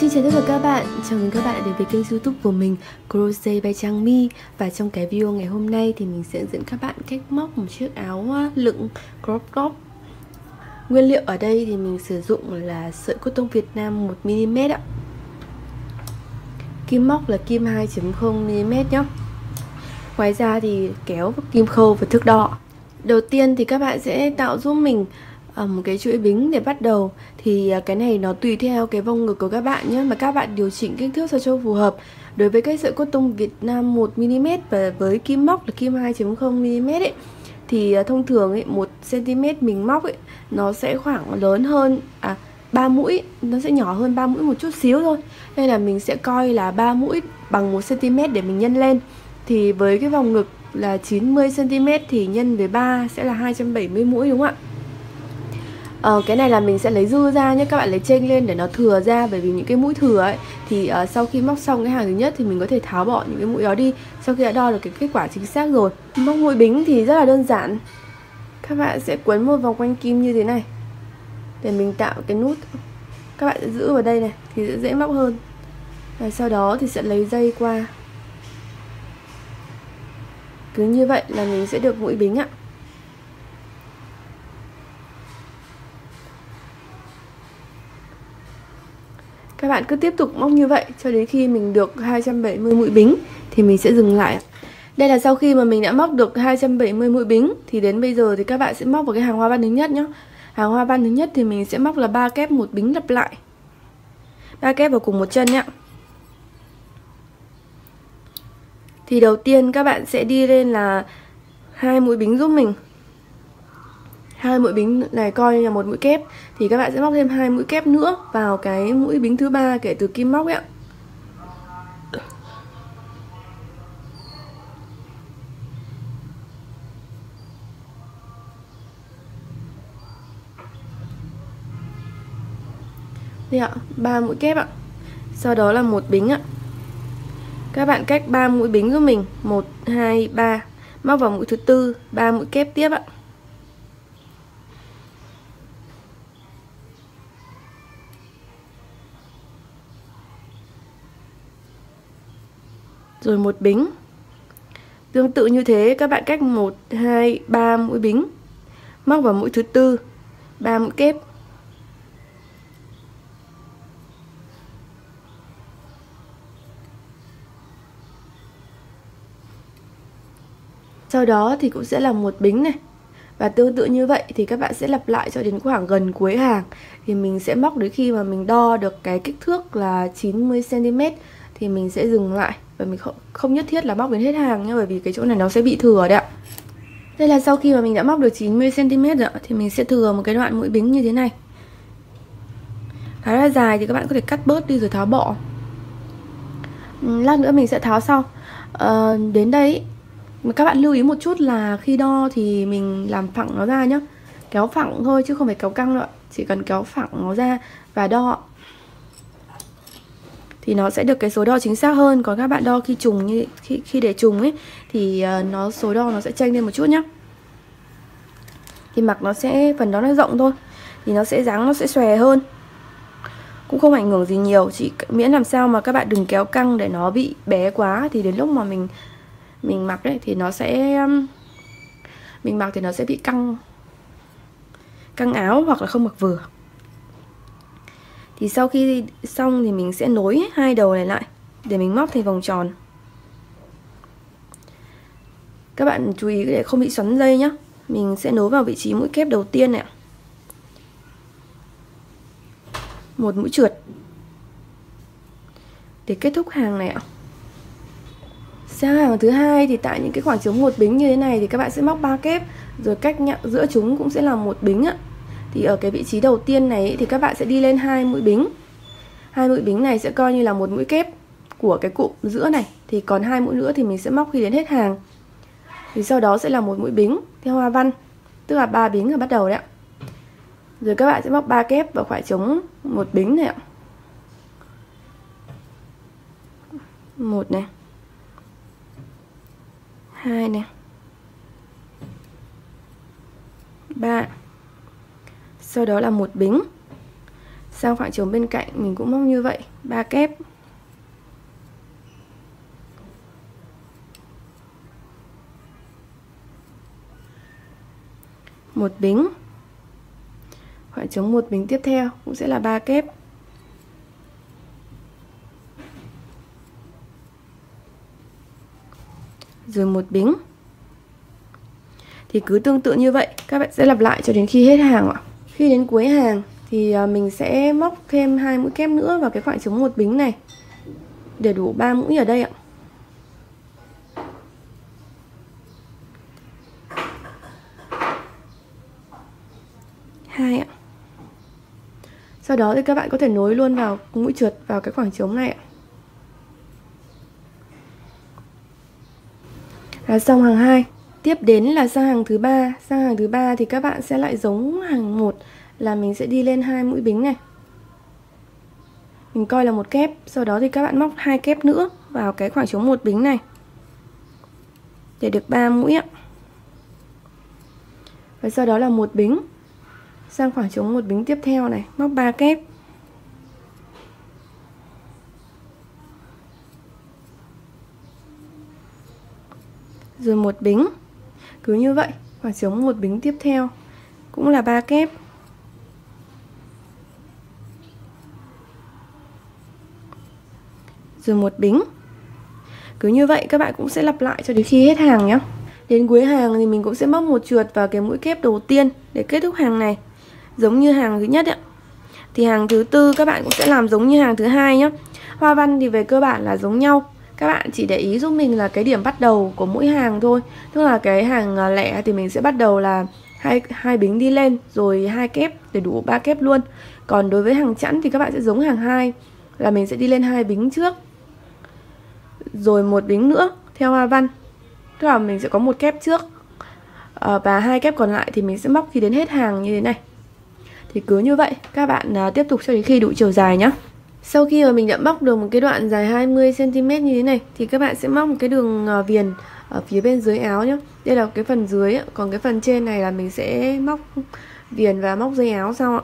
Xin chào tất cả các bạn, chào mừng các bạn đã đến với kênh YouTube của mình Crochet by Trang My. Và trong cái video ngày hôm nay thì mình sẽ dẫn các bạn cách móc một chiếc áo lựng crop top. Nguyên liệu ở đây thì mình sử dụng là sợi cotton Việt Nam 1mm ạ. Kim móc là kim 2.0mm nhé. Ngoài ra thì kéo, kim khâu và thước đo. Đầu tiên thì các bạn sẽ tạo giúp mình một cái chuỗi bính để bắt đầu. Thì cái này nó tùy theo cái vòng ngực của các bạn nhé, mà các bạn điều chỉnh kích thước sao cho phù hợp. Đối với cái sợi cotton Việt Nam 1mm và với kim móc là kim 2.0mm ấy, thì thông thường ấy, 1cm mình móc ấy nó sẽ khoảng lớn hơn 3 mũi, nó sẽ nhỏ hơn 3 mũi một chút xíu thôi. Nên là mình sẽ coi là 3 mũi bằng 1cm để mình nhân lên. Thì với cái vòng ngực là 90cm thì nhân với 3 sẽ là 270 mũi, đúng không ạ? Cái này là mình sẽ lấy dư ra nhé, các bạn lấy chênh lên để nó thừa ra. Bởi vì những cái mũi thừa ấy thì sau khi móc xong cái hàng thứ nhất thì mình có thể tháo bỏ những cái mũi đó đi sau khi đã đo được cái kết quả chính xác rồi. Móc mũi bính thì rất là đơn giản. Các bạn sẽ quấn một vòng quanh kim như thế này để mình tạo cái nút. Các bạn sẽ giữ vào đây này thì sẽ dễ móc hơn. Và sau đó thì sẽ lấy dây qua. Cứ như vậy là mình sẽ được mũi bính ạ. Các bạn cứ tiếp tục móc như vậy cho đến khi mình được 270 mũi bính thì mình sẽ dừng lại. Đây là sau khi mà mình đã móc được 270 mũi bính thì đến bây giờ thì các bạn sẽ móc vào cái hàng hoa văn thứ nhất nhé. Hàng hoa văn thứ nhất thì mình sẽ móc là 3 kép một bính lặp lại. 3 kép vào cùng một chân nhé. Thì đầu tiên các bạn sẽ đi lên là 2 mũi bính giúp mình. 2 mũi bính này coi như là một mũi kép thì các bạn sẽ móc thêm 2 mũi kép nữa vào cái mũi bính thứ 3 kể từ kim móc ấy ạ. Đây ạ, 3 mũi kép ạ. Sau đó là một bính ạ. Các bạn cách 3 mũi bính giúp mình, 1 2 3, móc vào mũi thứ tư, 3 mũi kép tiếp ạ. Rồi một bính. Tương tự như thế các bạn cách 1 2 3 mũi bính, móc vào mũi thứ tư, 3 mũi kép. Sau đó thì cũng sẽ là một bính này. Và tương tự như vậy thì các bạn sẽ lặp lại cho đến khoảng gần cuối hàng. Thì mình sẽ móc đến khi mà mình đo được cái kích thước là 90cm thì mình sẽ dừng lại. Và mình không nhất thiết là móc đến hết hàng nhé, bởi vì cái chỗ này nó sẽ bị thừa đấy ạ. Đây là sau khi mà mình đã móc được 90cm rồi thì mình sẽ thừa một cái đoạn mũi bính như thế này. Khá là dài thì các bạn có thể cắt bớt đi rồi tháo bỏ. Lát nữa mình sẽ tháo sau. Đến đây mà các bạn lưu ý một chút là khi đo thì mình làm phẳng nó ra nhé. Kéo phẳng thôi chứ không phải kéo căng đâu ạ. Chỉ cần kéo phẳng nó ra và đo thì nó sẽ được cái số đo chính xác hơn. Còn các bạn đo khi trùng như khi để trùng ấy thì số đo nó sẽ chênh lên một chút nhá. Thì mặc nó sẽ phần đó nó rộng thôi thì nó sẽ dáng nó sẽ xòe hơn. Cũng không ảnh hưởng gì nhiều, chỉ miễn làm sao mà các bạn đừng kéo căng để nó bị bé quá thì đến lúc mà mình mặc đấy thì nó sẽ bị căng áo hoặc là không mặc vừa. Thì sau khi xong thì mình sẽ nối hai đầu này lại để mình móc thành vòng tròn. Các bạn chú ý để không bị xoắn dây nhá. Mình sẽ nối vào vị trí mũi kép đầu tiên này. Một mũi trượt để kết thúc hàng này ạ. Sang hàng thứ hai thì tại những cái khoảng trống một bính như thế này thì các bạn sẽ móc 3 kép, rồi cách giữa chúng cũng sẽ là một bính ạ. Thì ở cái vị trí đầu tiên này thì các bạn sẽ đi lên 2 mũi bính. 2 mũi bính này sẽ coi như là một mũi kép của cái cụm giữa này. Thì còn 2 mũi nữa thì mình sẽ móc khi đến hết hàng. Thì sau đó sẽ là một mũi bính theo hoa văn, tức là 3 bính ở bắt đầu đấy ạ. Rồi các bạn sẽ móc 3 kép vào khoảng trống một bính này ạ. 1 này, 2 này, 3. Sau đó là một bính. Sang khoảng trống bên cạnh mình cũng móc như vậy, 3 kép. Một bính. Khoảng trống một bính tiếp theo cũng sẽ là 3 kép. Rồi một bính. Thì cứ tương tự như vậy, các bạn sẽ lặp lại cho đến khi hết hàng ạ. Khi đến cuối hàng thì mình sẽ móc thêm 2 mũi kép nữa vào cái khoảng trống một bính này để đủ 3 mũi ở đây ạ. Hai ạ. Sau đó thì các bạn có thể nối luôn vào mũi trượt vào cái khoảng trống này ạ. Là xong hàng 2. Tiếp đến là sang hàng thứ 3. Sang hàng thứ 3 thì các bạn sẽ lại giống hàng 1 là mình sẽ đi lên 2 mũi bính này. Mình coi là một kép, sau đó thì các bạn móc 2 kép nữa vào cái khoảng trống một bính này để được 3 mũi ạ. Và sau đó là một bính. Sang khoảng trống một bính tiếp theo này, móc 3 kép. Rồi một bính. Cứ như vậy, khoảng trống một bính tiếp theo cũng là 3 kép. Rồi một bính. Cứ như vậy các bạn cũng sẽ lặp lại cho đến khi hết hàng nhé. Đến cuối hàng thì mình cũng sẽ móc một trượt vào cái mũi kép đầu tiên để kết thúc hàng này, giống như hàng thứ nhất ạ. Thì hàng thứ tư các bạn cũng sẽ làm giống như hàng thứ hai nhé. Hoa văn thì về cơ bản là giống nhau. Các bạn chỉ để ý giúp mình là cái điểm bắt đầu của mỗi hàng thôi. Tức là cái hàng lẻ thì mình sẽ bắt đầu là hai bính đi lên rồi 2 kép để đủ 3 kép luôn. Còn đối với hàng chẵn thì các bạn sẽ giống hàng 2 là mình sẽ đi lên 2 bính trước rồi một bính nữa theo hoa văn. Tức là mình sẽ có một kép trước và 2 kép còn lại thì mình sẽ móc khi đến hết hàng như thế này. Thì cứ như vậy các bạn tiếp tục cho đến khi đủ chiều dài nhé. Sau khi mà mình đã móc được một cái đoạn dài 20 cm như thế này thì các bạn sẽ móc một cái đường viền ở phía bên dưới áo nhé. Đây là cái phần dưới, còn cái phần trên này là mình sẽ móc viền và móc dây áo sau ạ.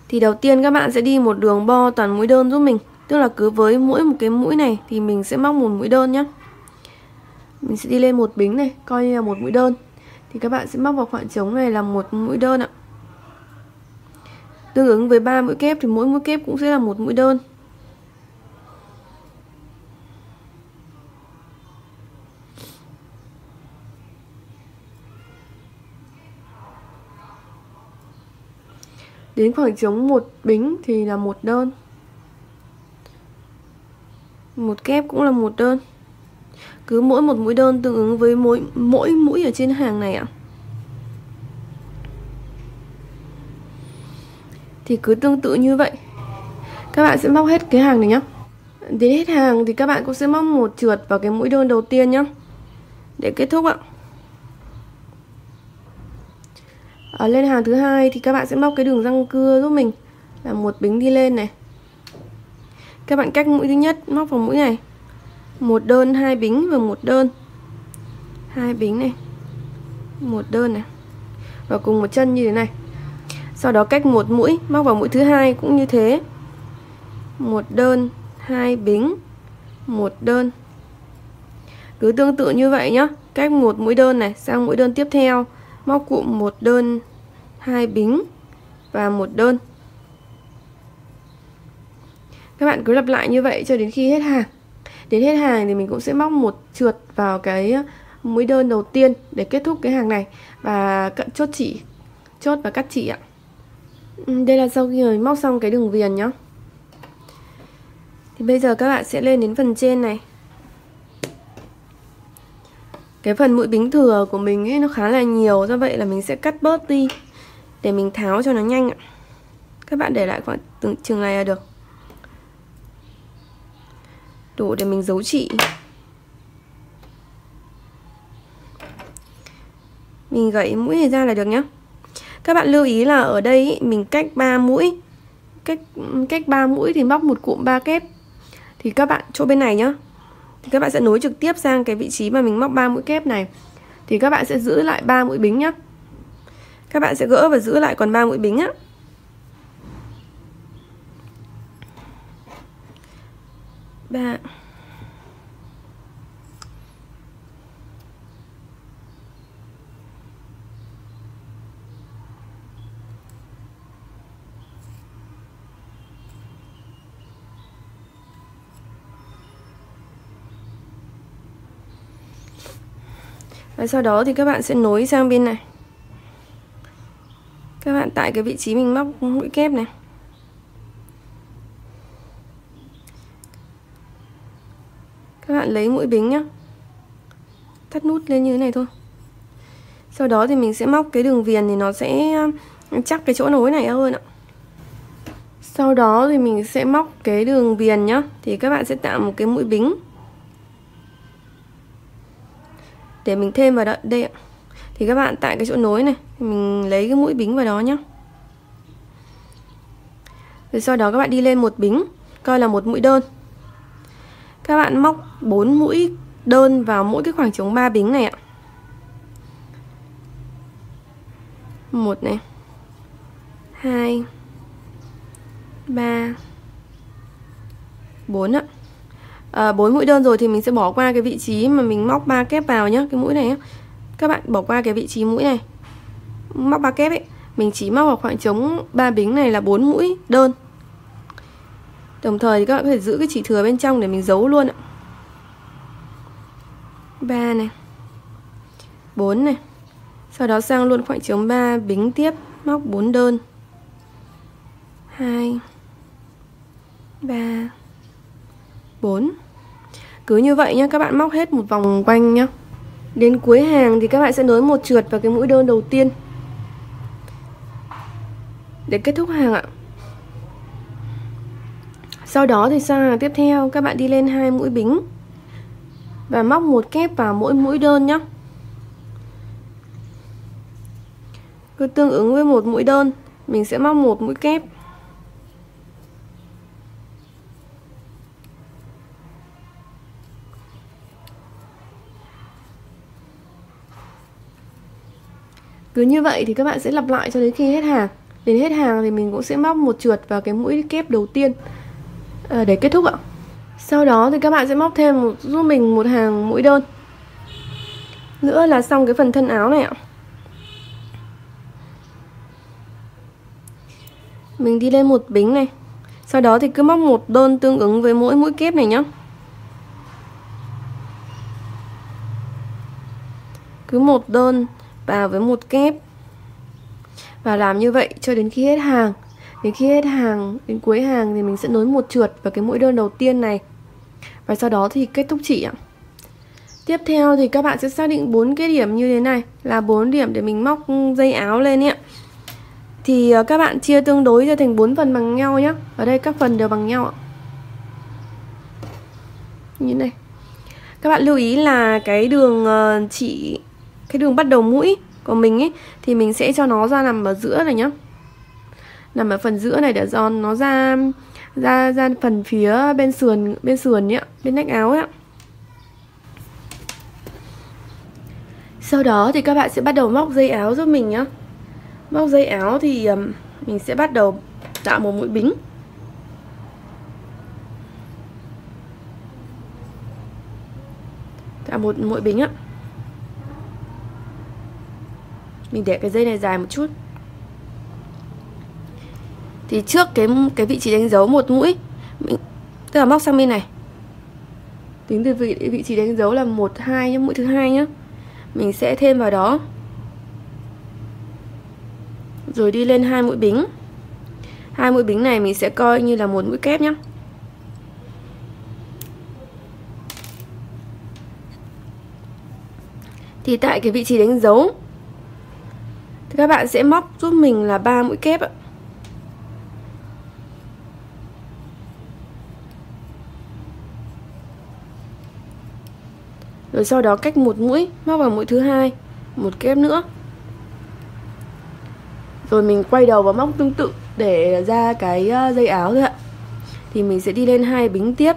Thì đầu tiên các bạn sẽ đi một đường bo toàn mũi đơn giúp mình. Tức là cứ với mỗi một cái mũi này thì mình sẽ móc một mũi đơn nhé. Mình sẽ đi lên một bính này, coi như là một mũi đơn. Thì các bạn sẽ móc vào khoảng trống này là một mũi đơn ạ. Tương ứng với 3 mũi kép thì mỗi mũi kép cũng sẽ là một mũi đơn. Đến khoảng trống một bính thì là một đơn. Một kép cũng là một đơn. Cứ mỗi một mũi đơn tương ứng với mỗi mũi ở trên hàng này ạ. Thì cứ tương tự như vậy các bạn sẽ móc hết cái hàng này nhá. Đến hết hàng thì các bạn cũng sẽ móc một trượt vào cái mũi đơn đầu tiên nhá, để kết thúc ạ. Ở lên hàng thứ hai thì các bạn sẽ móc cái đường răng cưa giúp mình là một bính đi lên này. Các bạn cách mũi thứ nhất móc vào mũi này, một đơn, 2 bính và một đơn, 2 bính này, một đơn này, và cùng một chân như thế này. Sau đó cách một mũi móc vào mũi thứ hai cũng như thế, một đơn, 2 bính, một đơn. Cứ tương tự như vậy nhá, cách một mũi đơn này sang mũi đơn tiếp theo móc cụm một đơn, 2 bính và một đơn. Các bạn cứ lặp lại như vậy cho đến khi hết hàng. Đến hết hàng thì mình cũng sẽ móc một trượt vào cái mũi đơn đầu tiên để kết thúc cái hàng này và chốt và cắt chỉ ạ. Đây là sau khi mình móc xong cái đường viền nhá. Thì bây giờ các bạn sẽ lên đến phần trên này. Cái phần mũi bính thừa của mình ấy nó khá là nhiều, do vậy là mình sẽ cắt bớt đi để mình tháo cho nó nhanh ạ. Các bạn để lại khoảng chừng này là được, đủ để mình giấu chỉ. Mình gãy mũi này ra là được nhá. Các bạn lưu ý là ở đây ý, mình cách 3 mũi. Cách 3 mũi thì móc một cụm 3 kép. Thì các bạn chỗ bên này nhá, thì các bạn sẽ nối trực tiếp sang cái vị trí mà mình móc 3 mũi kép này. Thì các bạn sẽ giữ lại 3 mũi bính nhá. Các bạn sẽ gỡ và giữ lại còn 3 mũi bính á. Ba. Và sau đó thì các bạn sẽ nối sang bên này. Các bạn tại cái vị trí mình móc mũi kép này. Các bạn lấy mũi bính nhá. Thắt nút lên như thế này thôi. Sau đó thì mình sẽ móc cái đường viền thì nó sẽ chắc cái chỗ nối này hơn ạ. Sau đó thì mình sẽ móc cái đường viền nhá. Thì các bạn sẽ tạo một cái mũi bính để mình thêm vào đây ạ. Thì các bạn tại cái chỗ nối này mình lấy cái mũi bính vào đó nhá. Rồi sau đó các bạn đi lên một bính, coi là một mũi đơn. Các bạn móc 4 mũi đơn vào mỗi cái khoảng trống 3 bính này ạ. 1 này, 2, 3, 4 ạ. 4 mũi đơn rồi thì mình sẽ bỏ qua cái vị trí mà mình móc 3 kép vào nhá, cái mũi này nhá. Các bạn bỏ qua cái vị trí mũi này, móc 3 kép ấy, mình chỉ móc vào khoảng trống 3 bính này là 4 mũi đơn. Đồng thời thì các bạn có thể giữ cái chỉ thừa bên trong để mình giấu luôn ạ. 3 này, 4 này. Sau đó sang luôn khoảng trống 3 bính tiếp, móc 4 đơn. 2, 3, 4. Cứ như vậy nhá, các bạn móc hết một vòng quanh nhá. Đến cuối hàng thì các bạn sẽ nối một trượt vào cái mũi đơn đầu tiên để kết thúc hàng ạ. Sau đó thì sang hàng tiếp theo các bạn đi lên 2 mũi bính và móc một kép vào mỗi mũi đơn nhá. Cứ tương ứng với một mũi đơn mình sẽ móc một mũi kép. Cứ như vậy thì các bạn sẽ lặp lại cho đến khi hết hàng. Đến hết hàng thì mình cũng sẽ móc một trượt vào cái mũi kép đầu tiên để kết thúc ạ. Sau đó thì các bạn sẽ móc thêm giúp mình một hàng mũi đơn nữa là xong cái phần thân áo này ạ. Mình đi lên một bính này. Sau đó thì cứ móc một đơn tương ứng với mỗi mũi kép này nhá. Cứ một đơn vào với một kép. Và làm như vậy cho đến khi hết hàng. Đến khi hết hàng, đến cuối hàng thì mình sẽ nối một trượt vào cái mũi đơn đầu tiên này. Và sau đó thì kết thúc chỉ ạ. Tiếp theo thì các bạn sẽ xác định 4 cái điểm như thế này là 4 điểm để mình móc dây áo lên ạ. Thì các bạn chia tương đối ra thành 4 phần bằng nhau nhé. Ở đây các phần đều bằng nhau ạ. Như này. Các bạn lưu ý là cái đường cái đường bắt đầu mũi của mình ấy thì mình sẽ cho nó ra nằm ở giữa này nhá. Nằm ở phần giữa này để cho nó ra phần phía bên sườn nhá, bên nách áo ấy ạ. Sau đó thì các bạn sẽ bắt đầu móc dây áo giúp mình nhá. Móc dây áo thì mình sẽ bắt đầu tạo một mũi bính. Tạo một mũi bính ạ. Mình để cái dây này dài một chút. Thì trước cái vị trí đánh dấu một mũi, tức là móc sang bên này. Tính từ vị trí đánh dấu là 1, 2 nhá, mũi thứ hai nhá. Mình sẽ thêm vào đó. Rồi đi lên 2 mũi bính. 2 mũi bính này mình sẽ coi như là một mũi kép nhá. Thì tại cái vị trí đánh dấu thì các bạn sẽ móc giúp mình là 3 mũi kép ạ. Rồi sau đó cách một mũi móc vào mũi thứ hai, một kép nữa. Rồi mình quay đầu và móc tương tự để ra cái dây áo thôi ạ. Thì mình sẽ đi lên 2 bính tiếp.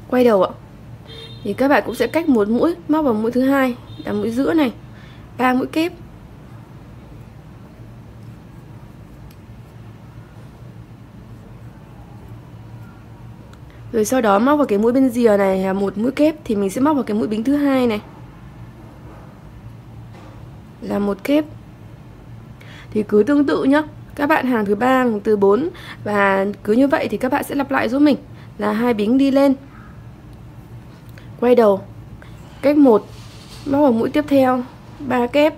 Quay đầu ạ. Thì các bạn cũng sẽ cách một mũi móc vào mũi thứ hai là mũi giữa này, 3 mũi kép. Rồi sau đó móc vào cái mũi bên rìa này là một mũi kép, thì mình sẽ móc vào cái mũi bính thứ hai này là một kép. Thì cứ tương tự nhá, các bạn hàng thứ 3, hàng thứ 4 và cứ như vậy thì các bạn sẽ lặp lại giúp mình là 2 bính đi lên, quay đầu, cách 1, móc vào mũi tiếp theo 3 kép,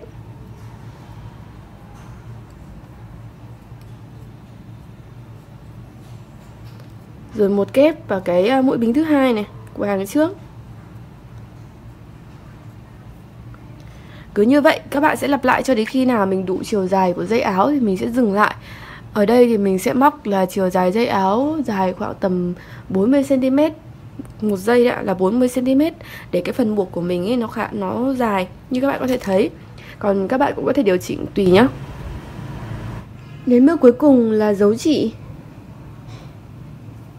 rồi một kép vào cái mũi bính thứ hai này của hàng trước. Cứ như vậy các bạn sẽ lặp lại cho đến khi nào mình đủ chiều dài của dây áo thì mình sẽ dừng lại. Ở đây thì mình sẽ móc là chiều dài dây áo dài khoảng tầm 40 cm. Một dây đã là 40 cm để cái phần buộc của mình ấy nó dài như các bạn có thể thấy. Còn các bạn cũng có thể điều chỉnh tùy nhá. Đến bước cuối cùng là dấu chỉ.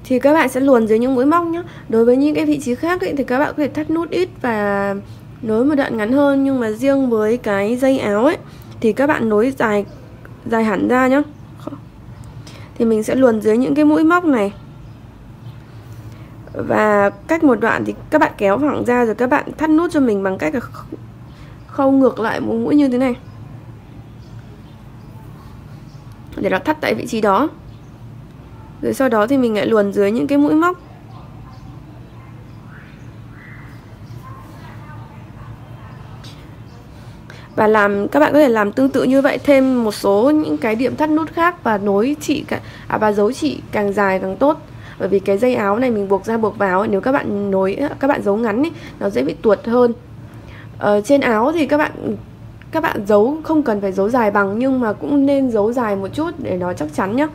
Thì các bạn sẽ luồn dưới những mũi móc nhé. Đối với những cái vị trí khác ấy, thì các bạn có thể thắt nút ít và nối một đoạn ngắn hơn. Nhưng mà riêng với cái dây áo ấy thì các bạn nối dài hẳn ra nhé. Thì mình sẽ luồn dưới những cái mũi móc này. Và cách một đoạn thì các bạn kéo thẳng ra, rồi các bạn thắt nút cho mình bằng cách là khâu ngược lại mũi như thế này để nó thắt tại vị trí đó. Rồi sau đó thì mình lại luồn dưới những cái mũi móc. Và các bạn có thể làm tương tự như vậy, thêm một số những cái điểm thắt nút khác và và giấu chỉ càng dài càng tốt. Bởi vì cái dây áo này mình buộc ra buộc vào ấy, nếu các bạn giấu ngắn ấy, nó dễ bị tuột hơn. Trên áo thì các bạn giấu không cần phải giấu dài bằng, nhưng mà cũng nên giấu dài một chút để nó chắc chắn nhá.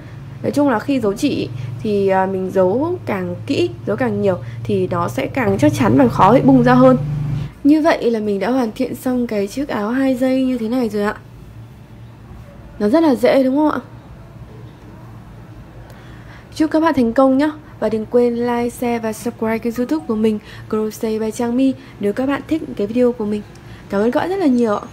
Nói chung là khi giấu chỉ thì mình giấu càng kỹ, giấu càng nhiều thì nó sẽ càng chắc chắn và khó bị bung ra hơn. Như vậy là mình đã hoàn thiện xong cái chiếc áo 2 dây như thế này rồi ạ. Nó rất là dễ đúng không ạ? Chúc các bạn thành công nhé. Và đừng quên like, share và subscribe kênh YouTube của mình Crochet by Trang My nếu các bạn thích cái video của mình. Cảm ơn các bạn rất là nhiều ạ.